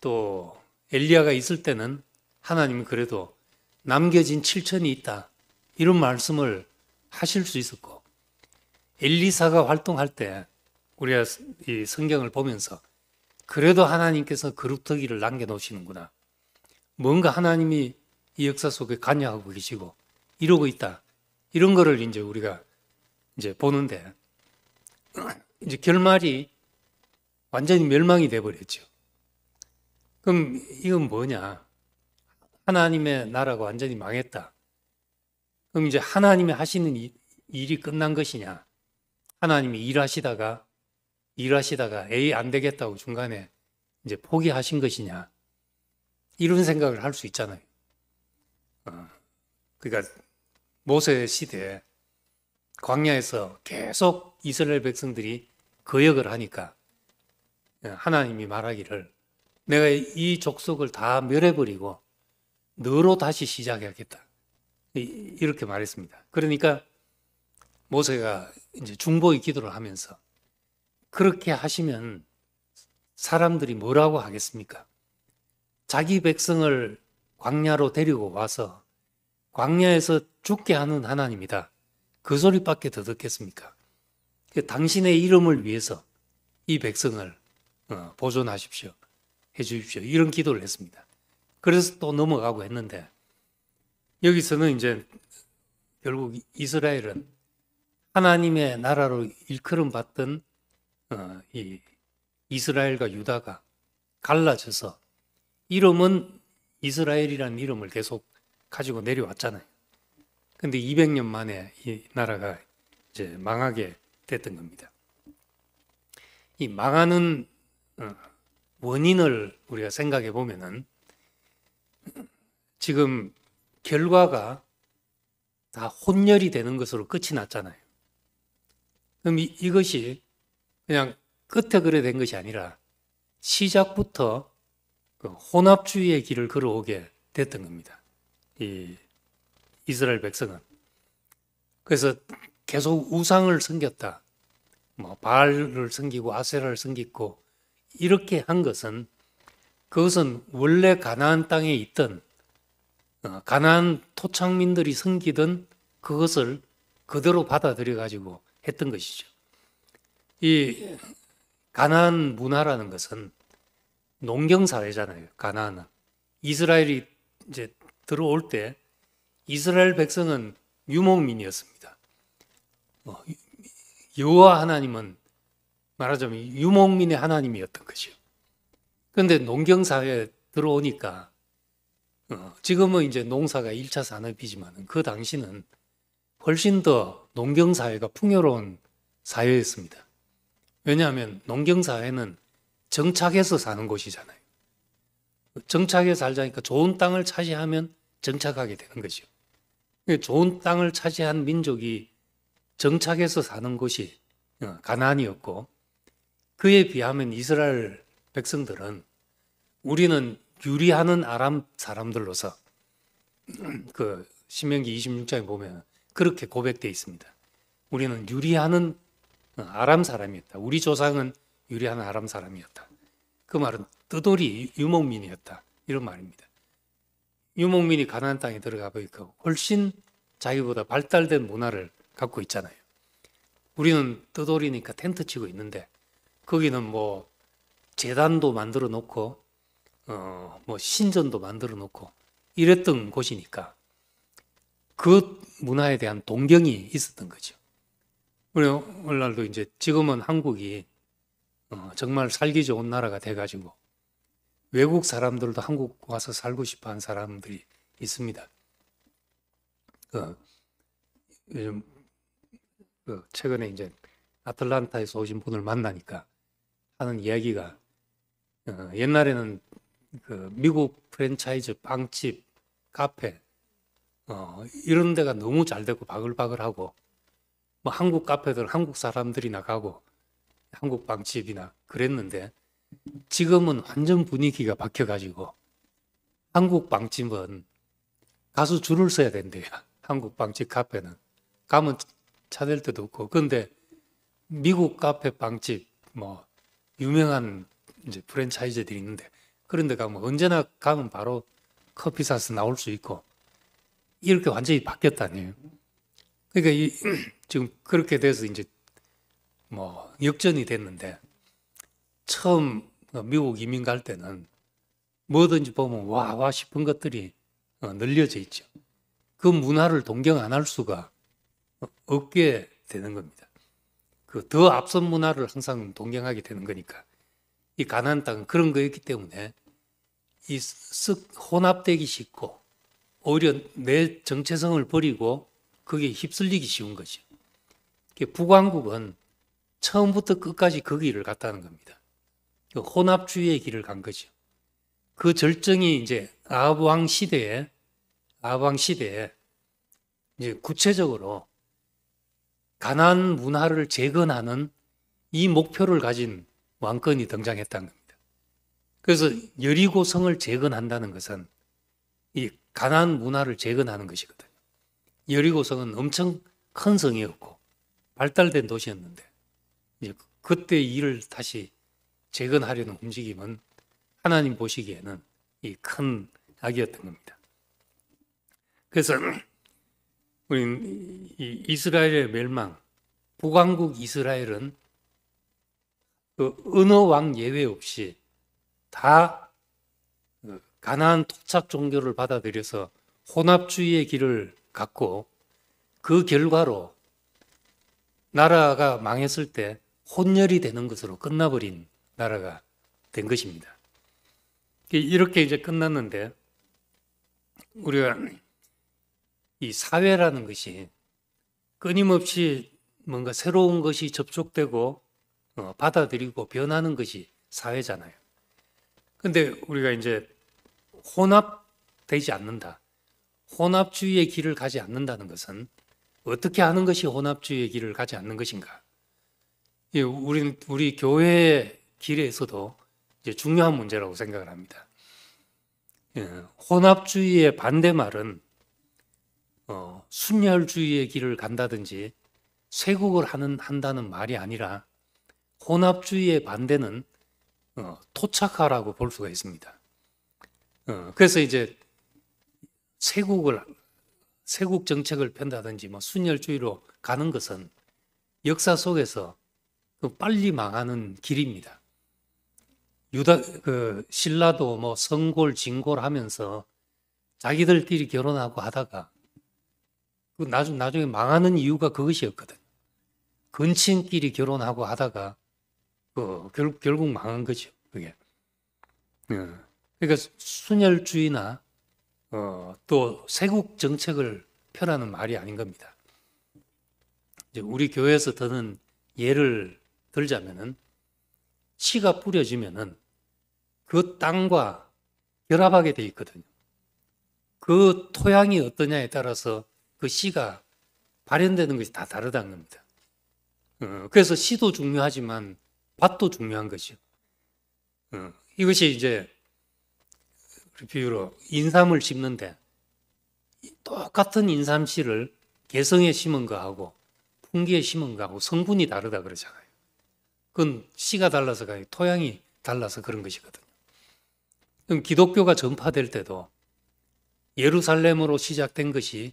또 엘리야가 있을 때는 하나님이 그래도 남겨진 7천이 있다, 이런 말씀을 하실 수 있었고, 엘리사가 활동할 때 우리가 이 성경을 보면서 그래도 하나님께서 그루터기를 남겨놓으시는구나, 뭔가 하나님이 이 역사 속에 관여하고 계시고 이러고 있다, 이런 거를 이제 우리가 이제 보는데, 이제 결말이 완전히 멸망이 돼 버렸죠. 그럼 이건 뭐냐? 하나님의 나라가 완전히 망했다. 그럼 이제 하나님이 하시는 일이 끝난 것이냐? 하나님이 일하시다가 에이 안 되겠다고 중간에 이제 포기하신 것이냐? 이런 생각을 할 수 있잖아요. 그러니까 모세 시대에 광야에서 계속 이스라엘 백성들이 거역을 하니까 하나님이 말하기를 내가 이 족속을 다 멸해버리고 너로 다시 시작하겠다, 이렇게 말했습니다. 그러니까 모세가 이제 중보의 기도를 하면서 그렇게 하시면 사람들이 뭐라고 하겠습니까? 자기 백성을 광야로 데리고 와서 광야에서 죽게 하는 하나님이다, 그 소리밖에 더 듣겠습니까? 당신의 이름을 위해서 이 백성을 보존하십시오, 해주십시오, 이런 기도를 했습니다. 그래서 또 넘어가고 했는데, 여기서는 이제 결국 이스라엘은 하나님의 나라로 일컬음 받던 이 이스라엘과 유다가 갈라져서 이름은 이스라엘이라는 이름을 계속 가지고 내려왔잖아요. 근데 200년 만에 이 나라가 이제 망하게 됐던 겁니다. 이 망하는 원인을 우리가 생각해 보면은 지금 결과가 다 혼혈이 되는 것으로 끝이 났잖아요. 그럼 이것이 그냥 끝에 그래 된 것이 아니라 시작부터 그 혼합주의의 길을 걸어오게 됐던 겁니다. 이 이스라엘 백성은. 그래서 계속 우상을 섬겼다, 뭐 바알을 섬기고 아세라를 섬기고 이렇게 한 것은, 그것은 원래 가나안 땅에 있던 가나안 토착민들이 섬기던 그것을 그대로 받아들여 가지고 했던 것이죠. 이 가나안 문화라는 것은 농경 사회잖아요. 가나안은 이스라엘이 이제 들어올 때 이스라엘 백성은 유목민이었습니다. 여호와 하나님은 말하자면 유목민의 하나님이었던 것이요. 그런데 농경 사회에 들어오니까 지금은 이제 농사가 1차 산업이지만 그 당시는 훨씬 더 농경 사회가 풍요로운 사회였습니다. 왜냐하면 농경 사회는 정착해서 사는 곳이잖아요. 정착해서 살자니까 좋은 땅을 차지하면 정착하게 되는 거죠. 좋은 땅을 차지한 민족이 정착해서 사는 곳이 가나안이었고, 그에 비하면 이스라엘 백성들은 우리는 유리하는 아람 사람들로서 그 신명기 26장에 보면 그렇게 고백되어 있습니다. 우리는 유리하는 아람 사람이었다. 우리 조상은 유리한 아람 사람이었다. 그 말은 뜨돌이 유목민이었다. 이런 말입니다. 유목민이 가나안 땅에 들어가 보니까 훨씬 자기보다 발달된 문화를 갖고 있잖아요. 우리는 뜨돌이니까 텐트 치고 있는데 거기는 뭐 제단도 만들어 놓고 뭐 신전도 만들어 놓고 이랬던 곳이니까 그 문화에 대한 동경이 있었던 거죠. 오늘날도 이제 지금은 한국이 정말 살기 좋은 나라가 돼가지고 외국 사람들도 한국 와서 살고 싶어 하는 사람들이 있습니다. 요즘 최근에 이제 아틀란타에서 오신 분을 만나니까 하는 이야기가 옛날에는 그 미국 프랜차이즈 빵집, 카페 이런 데가 너무 잘 되고 바글바글하고 뭐 한국 카페들 한국 사람들이나 가고 한국 빵집이나 그랬는데 지금은 완전 분위기가 바뀌어가지고 한국 빵집은 가서 줄을 서야 된대요. 한국 빵집 카페는 가면 찾을 데도 없고. 그런데 미국 카페 빵집 뭐 유명한 이제 프랜차이즈들이 있는데 그런데 가면 언제나 가면 바로 커피 사서 나올 수 있고 이렇게 완전히 바뀌었다네요. 그러니까 지금 그렇게 돼서 이제 뭐 역전이 됐는데 처음 미국 이민 갈 때는 뭐든지 보면 와 싶은 것들이 늘려져 있죠. 그 문화를 동경 안 할 수가 없게 되는 겁니다. 그 더 앞선 문화를 항상 동경하게 되는 거니까 이 가나안 땅은 그런 거였기 때문에 이 쓱 혼합되기 쉽고 오히려 내 정체성을 버리고 거기에 휩쓸리기 쉬운 거죠. 북왕국은 처음부터 끝까지 그 길을 갔다는 겁니다. 그 혼합주의의 길을 간 거죠. 그 절정이 이제 아합 왕 시대에 이제 구체적으로 가나안 문화를 재건하는 이 목표를 가진 왕권이 등장했다는 겁니다. 그래서 여리고성을 재건한다는 것은 이 가나안 문화를 재건하는 것이거든요. 여리고성은 엄청 큰 성이었고 발달된 도시였는데 이제 그때 일을 다시 재건하려는 움직임은 하나님 보시기에는 이 큰 악이었던 겁니다. 그래서 우리는 이 이스라엘의 멸망, 북왕국 이스라엘은 그 어느 왕 예외 없이 다 가나안 토착 종교를 받아들여서 혼합주의의 길을 갔고 그 결과로 나라가 망했을 때 혼혈이 되는 것으로 끝나버린 나라가 된 것입니다. 이렇게 이제 끝났는데 우리가 이 사회라는 것이 끊임없이 뭔가 새로운 것이 접촉되고 받아들이고 변하는 것이 사회잖아요. 근데 우리가 이제 혼합되지 않는다. 혼합주의의 길을 가지 않는다는 것은 어떻게 하는 것이 혼합주의의 길을 가지 않는 것인가? 우리 교회의 길에서도 이제 중요한 문제라고 생각을 합니다. 혼합주의의 반대말은 순혈주의의 길을 간다든지 쇄국을 한다는 말이 아니라 혼합주의의 반대는 토착화라고 볼 수가 있습니다. 그래서 이제 쇄국 정책을 편다든지 뭐 순혈주의로 가는 것은 역사 속에서 빨리 망하는 길입니다. 신라도 뭐 성골, 진골 하면서 자기들끼리 결혼하고 하다가 나중에 망하는 이유가 그것이었거든. 근친끼리 결혼하고 하다가 결국 망한 거죠. 그게. 그러니까 순혈주의나 또 쇄국 정책을 펴라는 말이 아닌 겁니다. 이제 우리 교회에서 드는 예를 들자면은 씨가 뿌려지면은 그 땅과 결합하게 돼 있거든요. 그 토양이 어떠냐에 따라서 그 씨가 발현되는 것이 다 다르다는 겁니다. 그래서 씨도 중요하지만 밭도 중요한 거죠. 이것이 이제 비유로 인삼을 심는데 똑같은 인삼씨를 개성에 심은 거하고 풍기에 심은 거하고 성분이 다르다 그러잖아요. 그건 씨가 달라서가 아니고 토양이 달라서 그런 것이거든요. 그럼 기독교가 전파될 때도 예루살렘으로 시작된 것이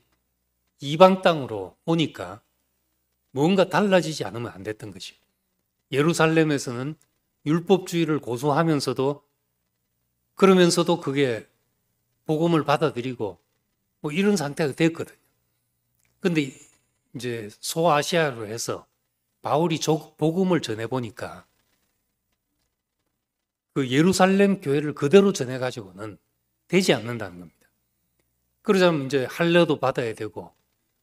이방 땅으로 오니까 뭔가 달라지지 않으면 안 됐던 것이. 예루살렘에서는 율법주의를 고수하면서도 그러면서도 그게 복음을 받아들이고 뭐 이런 상태가 됐거든요. 근데 이제 소아시아로 해서 바울이 복음을 전해보니까 그 예루살렘 교회를 그대로 전해가지고는 되지 않는다는 겁니다. 그러자면 이제 할례도 받아야 되고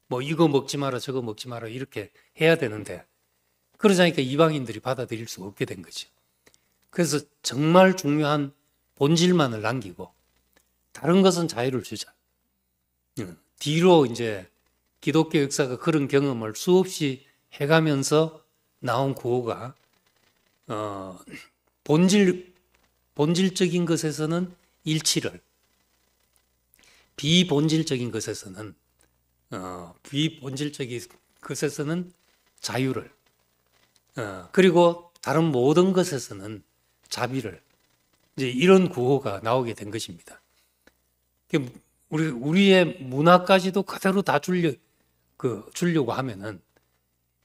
뭐 이거 먹지 마라 저거 먹지 마라 이렇게 해야 되는데 그러자니까 이방인들이 받아들일 수 없게 된 거죠. 그래서 정말 중요한 본질만을 남기고 다른 것은 자유를 주자. 뒤로 이제 기독교 역사가 그런 경험을 수없이 해가면서 나온 구호가 본질적인 것에서는 일치를, 비본질적인 것에서는 자유를, 그리고 다른 모든 것에서는 자비를, 이제 이런 구호가 나오게 된 것입니다. 우리의 문화까지도 그대로 다 주려고 하면은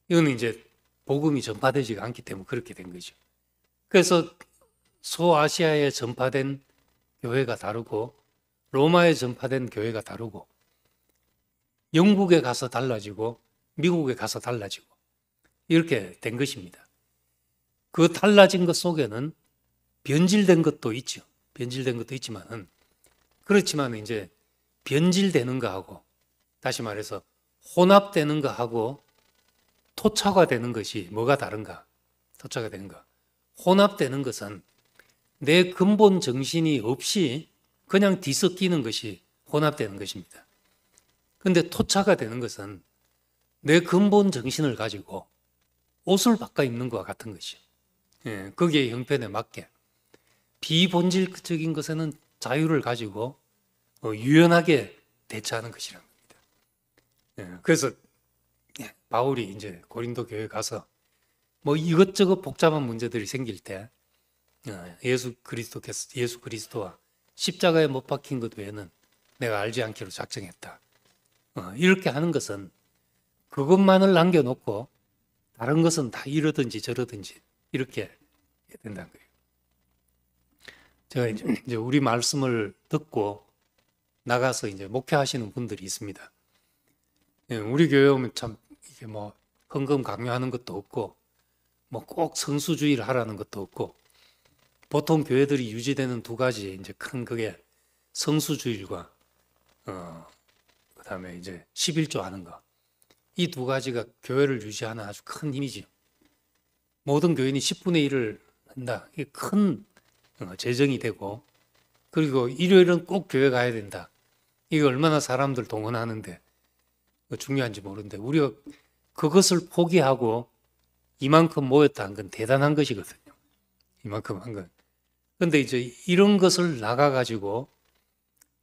이거는 이제 복음이 전파되지가 않기 때문에 그렇게 된 거죠. 그래서 소아시아에 전파된 교회가 다르고 로마에 전파된 교회가 다르고 영국에 가서 달라지고 미국에 가서 달라지고 이렇게 된 것입니다. 그 달라진 것 속에는 변질된 것도 있죠. 변질된 것도 있지만은 그렇지만 이제 변질되는 거하고 다시 말해서 혼합되는 거하고 토착화되는 것이 뭐가 다른가? 토착화되는 거. 혼합되는 것은 내 근본 정신이 없이 그냥 뒤섞이는 것이 혼합되는 것입니다. 근데 토착화되는 것은 내 근본 정신을 가지고 옷을 바꿔 입는 것과 같은 것이죠. 거기에 형편에 맞게 비본질적인 것에는 자유를 가지고 유연하게 대처하는 것이란 겁니다. 그래서 바울이 이제 고린도 교회 가서 뭐 이것저것 복잡한 문제들이 생길 때 예수 그리스도와 십자가에 못 박힌 것 외에는 내가 알지 않기로 작정했다. 이렇게 하는 것은 그것만을 남겨놓고 다른 것은 다 이러든지 저러든지 이렇게 해야 된다는 거예요. 제가 이제 우리 말씀을 듣고 나가서 이제 목회하시는 분들이 있습니다. 우리 교회 오면 참 이게 뭐 헌금 강요하는 것도 없고 뭐 꼭 성수주의를 하라는 것도 없고 보통 교회들이 유지되는 두 가지 이제 큰 그게 성수주의과 그다음에 이제 11조 하는 거. 이 두 가지가 교회를 유지하는 아주 큰 힘이죠. 모든 교인이 10분의 1을 한다. 이게 큰 재정이 되고 그리고 일요일은 꼭 교회 가야 된다. 이게 얼마나 사람들 동원하는데 중요한지 모르는데 우리가 그것을 포기하고 이만큼 모였다는 건 대단한 것이거든요. 이만큼 한 건. 근데 이제 이런 것을 나가가지고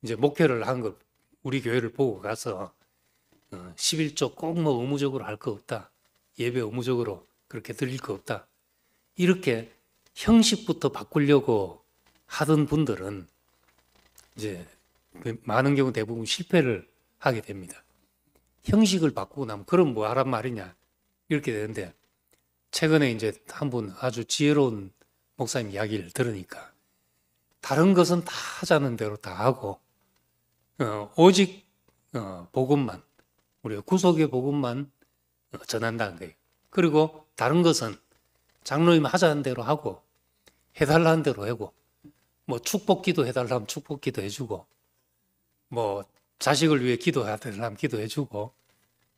이제 목회를 한 것, 우리 교회를 보고 가서 11조 꼭 뭐 의무적으로 할 거 없다. 예배 의무적으로 그렇게 드릴 거 없다. 이렇게 형식부터 바꾸려고 하던 분들은 이제 많은 경우 대부분 실패를 하게 됩니다. 형식을 바꾸고 나면 그럼 뭐 하란 말이냐 이렇게 되는데 최근에 이제 한 분 아주 지혜로운 목사님 이야기를 들으니까 다른 것은 다 하자는 대로 다 하고 오직 복음만 우리가 구속의 복음만 전한다는 거예요. 그리고 다른 것은 장로님 하자는 대로 하고 해달라는 대로 하고 뭐 축복기도 해달라면 축복기도 해주고 뭐 자식을 위해 기도해달라면 기도해주고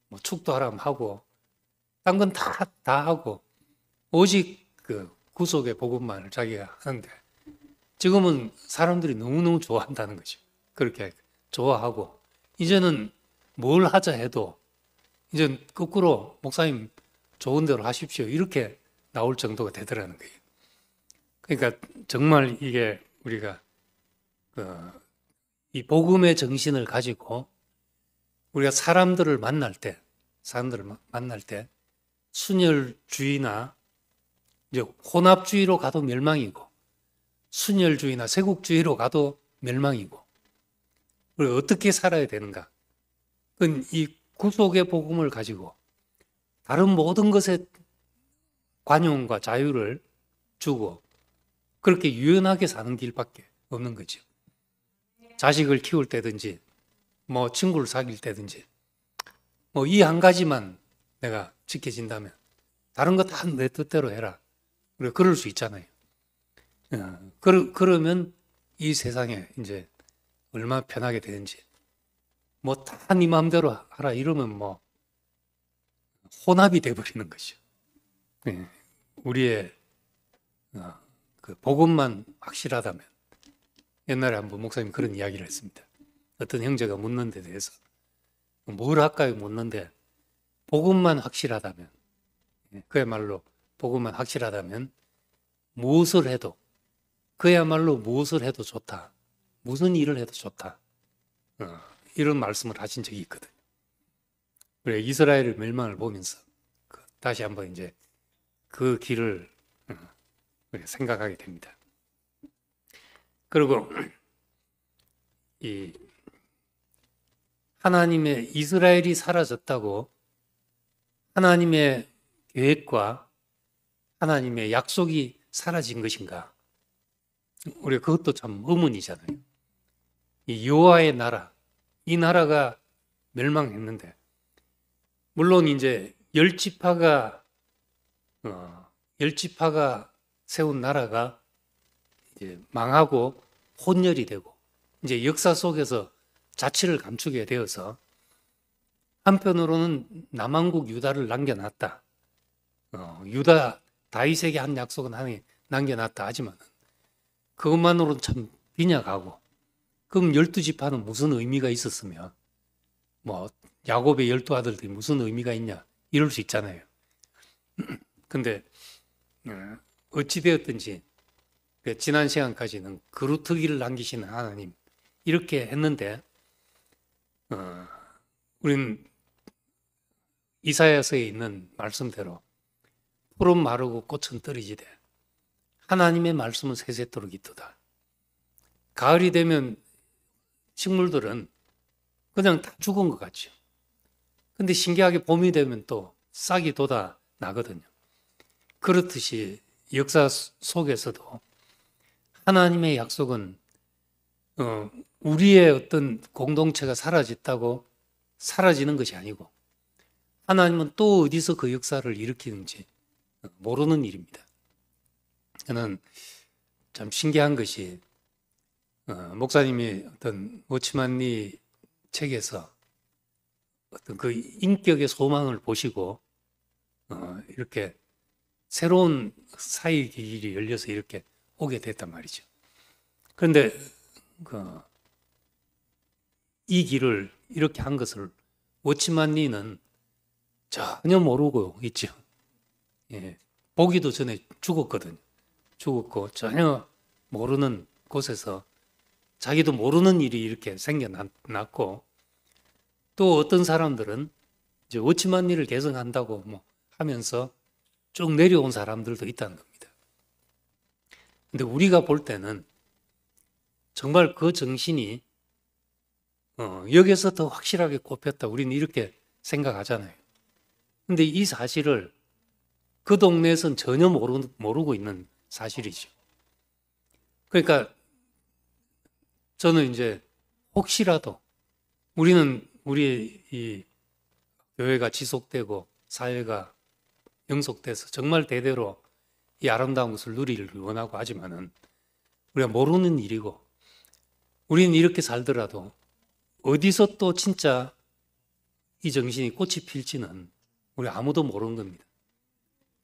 뭐 축도하라면 하고 딴 건 다 하고 오직 그 구속의 복음만을 자기가 하는데 지금은 사람들이 너무너무 좋아한다는 거죠. 그렇게 좋아하고 이제는 뭘 하자 해도 이제 거꾸로 목사님 좋은 대로 하십시오 이렇게 나올 정도가 되더라는 거예요. 그러니까 정말 이게 우리가 이 복음의 정신을 가지고 우리가 사람들을 만날 때 순혈주의나 이제 혼합주의로 가도 멸망이고, 순혈주의나 세국주의로 가도 멸망이고, 그리고 어떻게 살아야 되는가? 그건 이 구속의 복음을 가지고 다른 모든 것에 관용과 자유를 주고 그렇게 유연하게 사는 길밖에 없는 거죠. 자식을 키울 때든지 뭐 친구를 사귈 때든지 뭐 이 한 가지만 내가 지켜진다면 다른 거 다 내 뜻대로 해라. 그럴 수 있잖아요. 그러면 이 세상에 이제 얼마나 편하게 되는지 뭐 다 네 마음대로 하라 이러면 뭐 혼합이 돼버리는 것이죠. 우리의 그 복음만 확실하다면, 옛날에 한번 목사님 그런 이야기를 했습니다. 어떤 형제가 묻는 데 대해서 뭘 할까요? 묻는데 복음만 확실하다면, 그야말로 복음만 확실하다면 무엇을 해도, 그야말로 무엇을 해도 좋다. 무슨 일을 해도 좋다. 이런 말씀을 하신 적이 있거든요. 그래, 이스라엘의 멸망을 보면서 다시 한번 이제 그 길을 생각하게 됩니다. 그리고 이 하나님의 이스라엘이 사라졌다고 하나님의 계획과 하나님의 약속이 사라진 것인가? 우리가 그것도 참 의문이잖아요. 이 여호와의 나라, 이 나라가 멸망했는데, 물론 이제 열 지파가 세운 나라가 이제 망하고 혼혈이 되고 이제 역사 속에서 자치를 감추게 되어서 한편으로는 남왕국 유다를 남겨놨다. 유다 다윗에게 한 약속은 하나님 남겨놨다 하지만 그것만으로는 참 빈약하고, 그럼 12지파는 무슨 의미가 있었으며 뭐 야곱의 12아들들이 무슨 의미가 있냐 이럴 수 있잖아요. 근데 어찌되었든지 지난 시간까지는 그루터기를 남기시는 하나님 이렇게 했는데, 우리는 이사야서에 있는 말씀대로 푸른 마르고 꽃은 떨어지되 하나님의 말씀은 세세토록 있도다. 가을이 되면 식물들은 그냥 다 죽은 것 같죠. 근데 신기하게 봄이 되면 또 싹이 돋아 나거든요. 그렇듯이 역사 속에서도 하나님의 약속은 우리의 어떤 공동체가 사라졌다고 사라지는 것이 아니고, 하나님은 또 어디서 그 역사를 일으키는지 모르는 일입니다. 저는 참 신기한 것이 목사님이 어떤 워치만리 책에서 어떤 그 인격의 소망을 보시고 이렇게 새로운 사의 길이 열려서 이렇게 오게 됐단 말이죠. 그런데 이 길을 이렇게 한 것을 워치만리는 전혀 모르고 있죠. 예, 보기도 전에 죽었거든요. 죽었고 전혀 모르는 곳에서 자기도 모르는 일이 이렇게 생겨났고, 또 어떤 사람들은 이제 워치만리를 개성한다고 뭐 하면서 쭉 내려온 사람들도 있다는 겁니다. 근데 우리가 볼 때는 정말 그 정신이 여기서 더 확실하게 꼽혔다. 우리는 이렇게 생각하잖아요. 근데 이 사실을 그 동네에서는 전혀 모르고 있는 사실이죠. 그러니까 저는 이제 혹시라도 우리는 우리 이 교회가 지속되고 사회가 영속돼서 정말 대대로 이 아름다운 것을 누리기를 원하고 하지만은 우리가 모르는 일이고, 우리는 이렇게 살더라도 어디서 또 진짜 이 정신이 꽃이 필지는 우리 아무도 모르는 겁니다.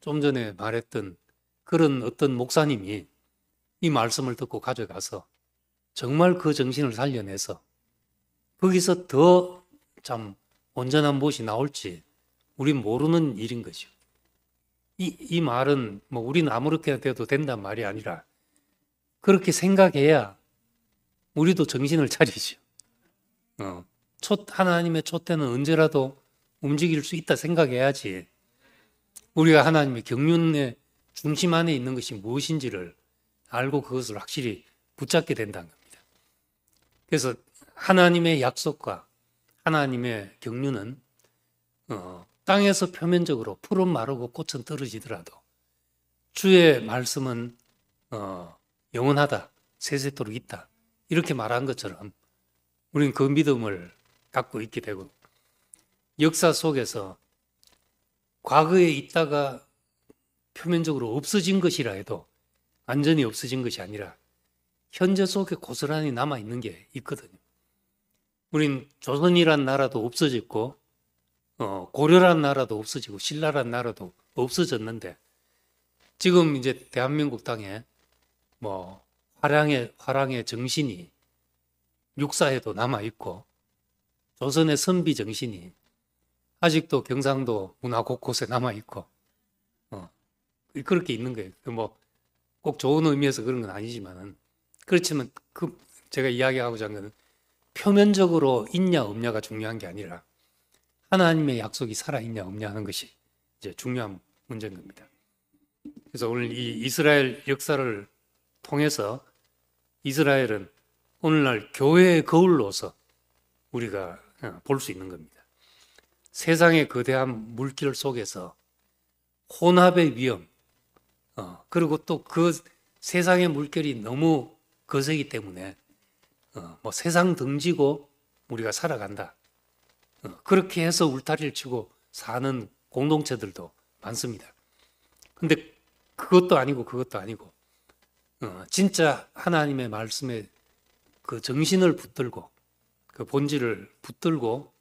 좀 전에 말했던 그런 어떤 목사님이 이 말씀을 듣고 가져가서 정말 그 정신을 살려내서 거기서 더 참 온전한 무엇이 나올지 우린 모르는 일인 거죠. 이 말은 뭐 우리는 아무렇게나 돼도 된단 말이 아니라 그렇게 생각해야 우리도 정신을 차리죠. 하나님의 촛대는 언제라도 움직일 수 있다 생각해야지 우리가 하나님의 경륜의 중심 안에 있는 것이 무엇인지를 알고 그것을 확실히 붙잡게 된다는 겁니다. 그래서 하나님의 약속과 하나님의 경륜은 땅에서 표면적으로 푸른 마르고 꽃은 떨어지더라도 주의 말씀은 영원하다, 세세토록 있다, 이렇게 말한 것처럼 우리는 그 믿음을 갖고 있게 되고, 역사 속에서 과거에 있다가 표면적으로 없어진 것이라 해도 완전히 없어진 것이 아니라 현재 속에 고스란히 남아있는 게 있거든요. 우린 조선이란 나라도 없어졌고 고려란 나라도 없어지고 신라란 나라도 없어졌는데, 지금 이제 대한민국 땅에 뭐 화랑의 정신이 육사에도 남아있고 조선의 선비 정신이 아직도 경상도 문화 곳곳에 남아있고 그렇게 있는 거예요. 뭐 꼭 좋은 의미에서 그런 건 아니지만은, 그렇지만 제가 이야기하고자 하는 것은 표면적으로 있냐 없냐가 중요한 게 아니라 하나님의 약속이 살아있냐 없냐 하는 것이 이제 중요한 문제인 겁니다. 그래서 오늘 이 이스라엘 역사를 통해서 이스라엘은 오늘날 교회의 거울로서 우리가 볼 수 있는 겁니다. 세상의 거대한 물길 속에서 혼합의 위험, 그리고 또 그 세상의 물결이 너무 거세기 때문에 뭐 세상 등지고 우리가 살아간다, 그렇게 해서 울타리를 치고 사는 공동체들도 많습니다. 근데 그것도 아니고 진짜 하나님의 말씀에 그 정신을 붙들고 그 본질을 붙들고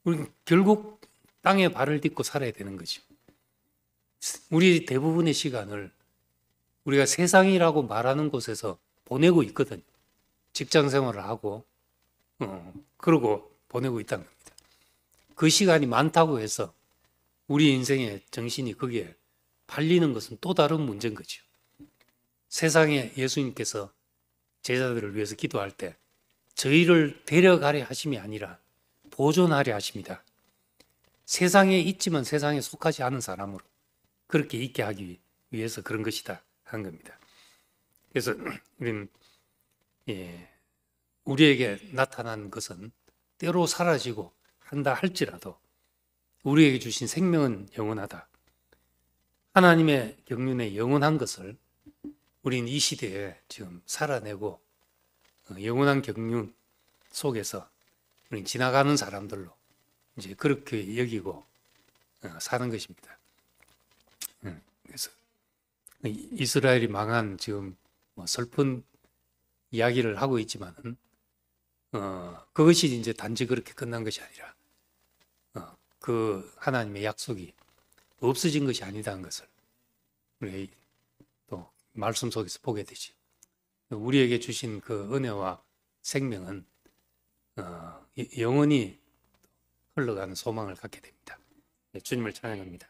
우리는 결국 땅에 발을 딛고 살아야 되는 거죠. 우리 대부분의 시간을 우리가 세상이라고 말하는 곳에서 보내고 있거든요. 직장 생활을 하고 그러고 보내고 있다는 겁니다. 그 시간이 많다고 해서 우리 인생의 정신이 거기에 팔리는 것은 또 다른 문제인 거죠. 세상에 예수님께서 제자들을 위해서 기도할 때 저희를 데려가려 하심이 아니라 보존하려 하십니다. 세상에 있지만 세상에 속하지 않은 사람으로 그렇게 있게 하기 위해서 그런 것이다 한 겁니다. 그래서 우리는 우리에게 나타난 것은 때로 사라지고 한다 할지라도 우리에게 주신 생명은 영원하다. 하나님의 경륜의 영원한 것을 우리는 이 시대에 지금 살아내고 영원한 경륜 속에서 우리는 지나가는 사람들로 이제 그렇게 여기고 사는 것입니다. 그래서 이스라엘이 망한 지금 뭐 슬픈 이야기를 하고 있지만은 그것이 이제 단지 그렇게 끝난 것이 아니라 그 하나님의 약속이 없어진 것이 아니다는 것을 우리 또 말씀 속에서 보게 되죠. 우리에게 주신 그 은혜와 생명은 영원히 흘러가는 소망을 갖게 됩니다. 주님을 찬양합니다.